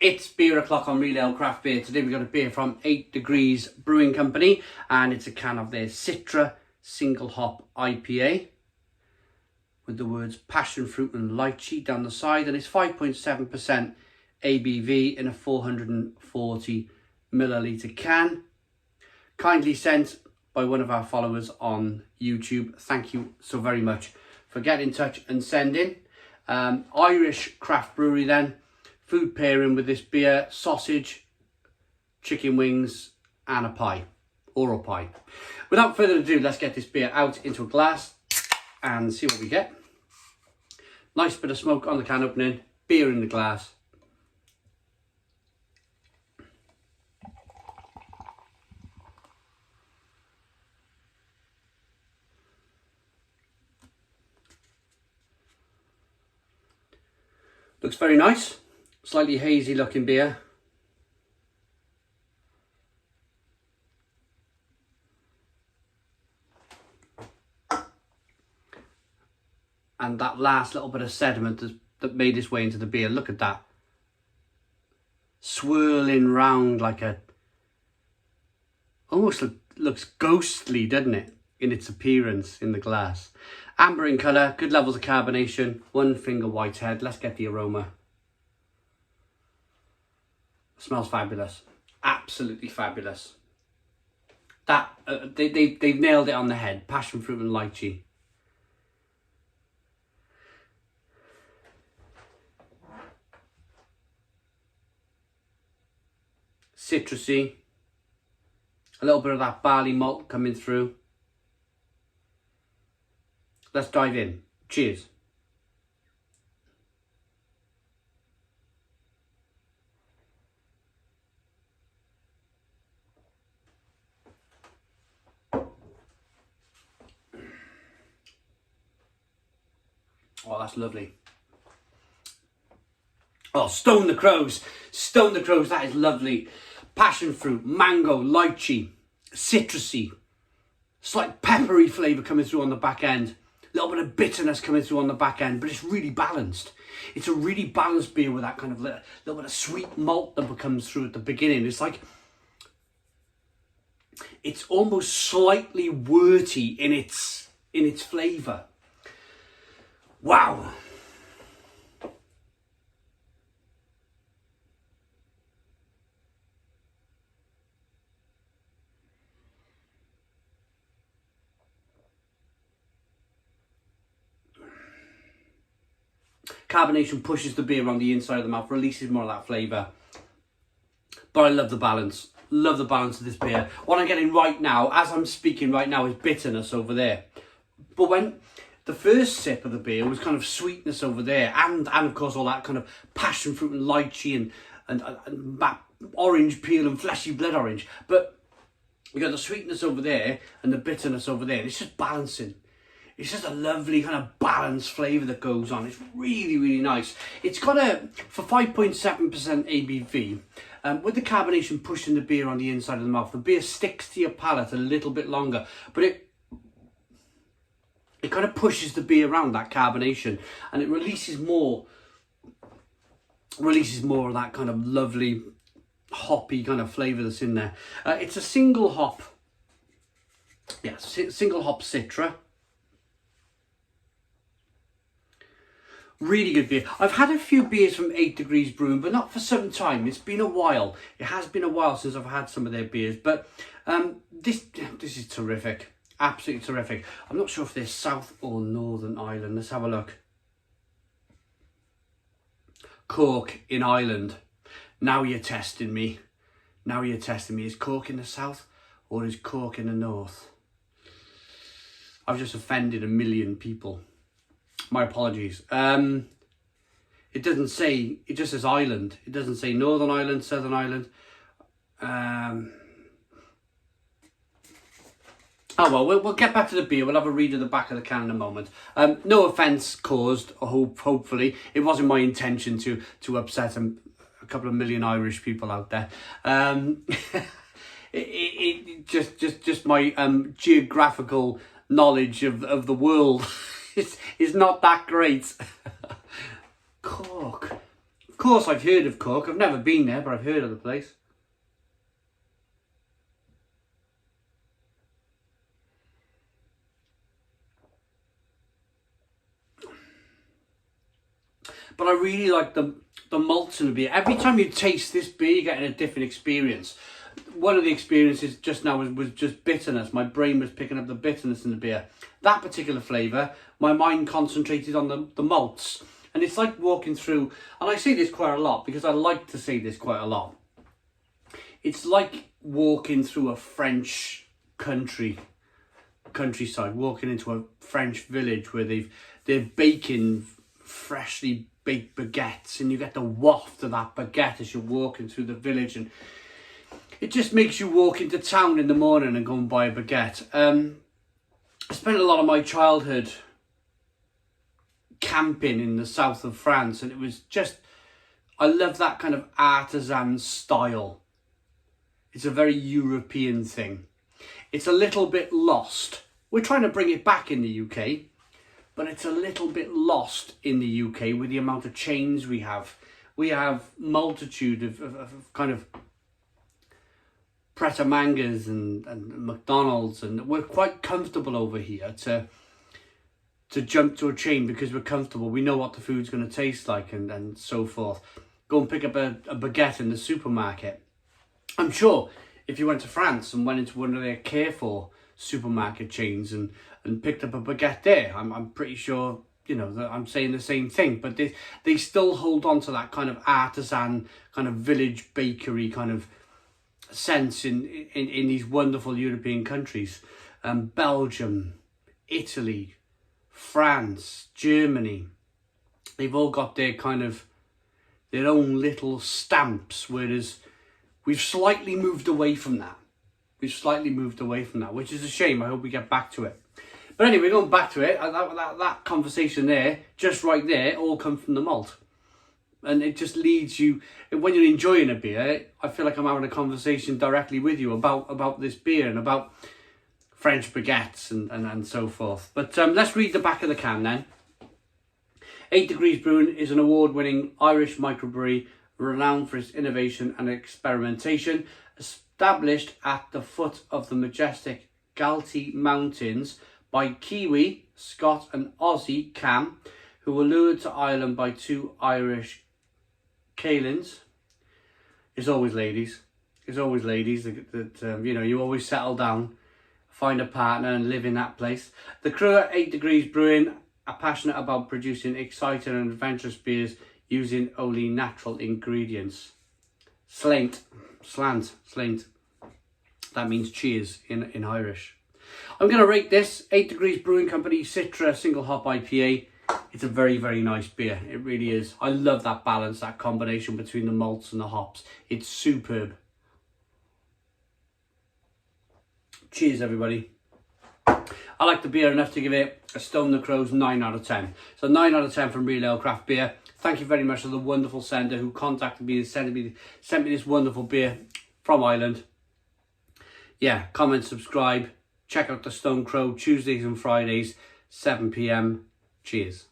It's beer o'clock on Real Ale Craft Beer. Today we've got a beer from 8 Degrees Brewing Company, and it's a can of their Citra single hop IPA with the words passion fruit and lychee down the side, and it's 5.7% ABV in a 440 milliliter can. Kindly sent by one of our followers on YouTube. Thank you so very much for getting in touch and sending. Irish craft brewery then. Food pairing with this beer: sausage, chicken wings and a pie, or a pie. Without further ado, let's get this beer out into a glass and see what we get. Nice bit of smoke on the can opening, beer in the glass. Looks very nice. Slightly hazy looking beer. And that last little bit of sediment that made its way into the beer, look at that. Swirling round like a... almost looks ghostly, doesn't it? In its appearance in the glass. Amber in colour, good levels of carbonation, one finger white head. Let's get the aroma. Smells fabulous, absolutely fabulous. That they've nailed it on the head. Passion fruit and lychee. Citrusy. A little bit of that barley malt coming through. Let's dive in. Cheers. Oh, that's lovely. Oh, stone the crows. Stone the crows, that is lovely. Passion fruit, mango, lychee, citrusy. Slight peppery flavour coming through on the back end. A little bit of bitterness coming through on the back end, but it's really balanced. It's a really balanced beer with that kind of little bit of sweet malt that comes through at the beginning. It's like, it's almost slightly worty in its flavour. Wow. Carbonation pushes the beer on the inside of the mouth, releases more of that flavour. But I love the balance. Love the balance of this beer. What I'm getting right now, as I'm speaking right now, is bitterness over there. But when the first sip of the beer was kind of sweetness over there, and of course all that kind of passion fruit and lychee and orange peel and fleshy blood orange. But you got the sweetness over there and the bitterness over there. It's just balancing. It's just a lovely kind of balanced flavour that goes on. It's really, really nice. It's got for 5.7% ABV, with the carbonation pushing the beer on the inside of the mouth, the beer sticks to your palate a little bit longer, but it kind of pushes the beer around, that carbonation, and it releases more of that kind of lovely hoppy kind of flavour that's in there. It's a single hop Citra. Really good beer. I've had a few beers from 8 Degrees Brewing, but not for some time. It's been a while. It has been a while since I've had some of their beers, but this is terrific. Absolutely terrific. I'm not sure if they're South or Northern Ireland. Let's have a look. Cork in Ireland. Now you're testing me. Now you're testing me. Is Cork in the South or is Cork in the North? I've just offended a million people. My apologies. It doesn't say, it just says Ireland. It doesn't say Northern Ireland, Southern Ireland. Oh well, we'll get back to the beer. We'll have a read of the back of the can in a moment. No offence caused, hopefully. It wasn't my intention to upset a couple of million Irish people out there. Just my geographical knowledge of the world is not that great. Cork. course, I've heard of Cork. I've never been there, but I've heard of the place. But I really like the malts in the beer. Every time you taste this beer, you're getting a different experience. One of the experiences just now was just bitterness. My brain was picking up the bitterness in the beer. That particular flavour, my mind concentrated on the malts. And it's like walking through, and I say this quite a lot because I like to say this quite a lot. It's like walking through a French countryside, walking into a French village where they're baking freshly baked baguettes, and you get the waft of that baguette as you're walking through the village, and it just makes you walk into town in the morning and go and buy a baguette. I spent a lot of my childhood camping in the south of France, and it was just, I love that kind of artisan style. It's a very European thing. It's a little bit lost. We're trying to bring it back in the UK, but it's a little bit lost in the UK with the amount of chains we have. We have multitude of kind of Pret a Mangas and McDonald's, and we're quite comfortable over here to jump to a chain because we're comfortable. We know what the food's going to taste like and so forth. Go and pick up a baguette in the supermarket. I'm sure if you went to France and went into one of their Carrefour supermarket chains and picked up a baguette there, I'm pretty sure, you know, that I'm saying the same thing, but they still hold on to that kind of artisan, kind of village bakery kind of sense in these wonderful European countries. Belgium, Italy, France, Germany, they've all got their kind of their own little stamps, whereas we've slightly moved away from that. Which is a shame. I hope we get back to it. But anyway, going back to it, that conversation there, just right there, all comes from the malt. And it just leads you, when you're enjoying a beer, I feel like I'm having a conversation directly with you about this beer and about French baguettes and so forth. But let's read the back of the can then. 8 Degrees Brewing is an award-winning Irish microbrewery renowned for its innovation and experimentation. Established at the foot of the majestic Galtee Mountains by Kiwi, Scot and Aussie Cam, who were lured to Ireland by 2 Irish Cailins. It's always ladies that you know, you always settle down, find a partner and live in that place. The crew at 8 Degrees Brewing are passionate about producing exciting and adventurous beers using only natural ingredients. Slant. That means cheers in Irish. I'm going to rate this 8 Degrees Brewing Company Citra Single Hop IPA. It's a very, very nice beer. It really is. I love that balance, that combination between the malts and the hops. It's superb. Cheers, everybody. I like the beer enough to give it a Stone the Crow's 9 out of 10. So 9 out of 10 from Real Ale Craft Beer. Thank you very much to the wonderful sender who contacted me and sent me this wonderful beer from Ireland. Yeah, comment, subscribe. Check out the Stone Crow Tuesdays and Fridays, 7 p.m. Cheers.